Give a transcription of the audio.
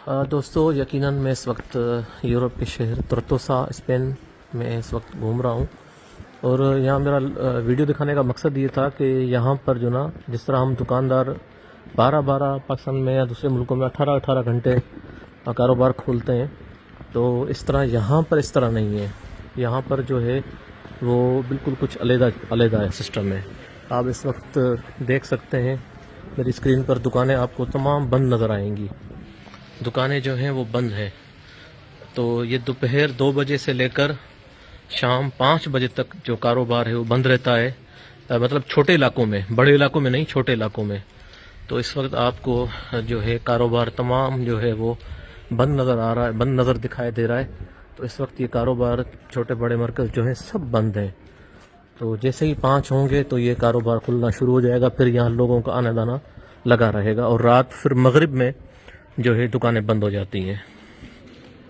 دوستو یقیناً میں اس وقت یورپ کے شہر تورٹوسا اسپین میں اس وقت گھوم رہا ہوں، اور یہاں میرا ویڈیو دکھانے کا مقصد یہ تھا کہ یہاں پر جو نا جس طرح ہم دکاندار 12 پاکستان میں یا دوسرے ملکوں میں 18 گھنٹے کاروبار کھولتے ہیں، تو اس طرح یہاں پر اس طرح نہیں ہے۔ یہاں پر جو ہے وہ بالکل کچھ علیحدہ ہے سسٹم ہے۔ آپ اس وقت دیکھ سکتے ہیں میری اسکرین پر دکانیں آپ کو تمام بند نظر آئیں گی۔ دکانیں جو ہیں وہ بند ہیں، تو یہ دوپہر 2 بجے سے لے کر شام 5 بجے تک جو کاروبار ہے وہ بند رہتا ہے، مطلب چھوٹے علاقوں میں، بڑے علاقوں میں نہیں، چھوٹے علاقوں میں۔ تو اس وقت آپ کو جو ہے کاروبار تمام جو ہے وہ بند نظر آ رہا ہے، بند نظر دکھائی دے رہا ہے۔ تو اس وقت یہ کاروبار چھوٹے بڑے مرکز جو ہیں سب بند ہیں۔ تو جیسے ہی 5 ہوں گے تو یہ کاروبار کھلنا شروع ہو جائے گا، پھر یہاں لوگوں کا آنا جانا لگا رہے گا، اور رات پھر مغرب میں جو ہے دکانیں بند ہو جاتی ہیں۔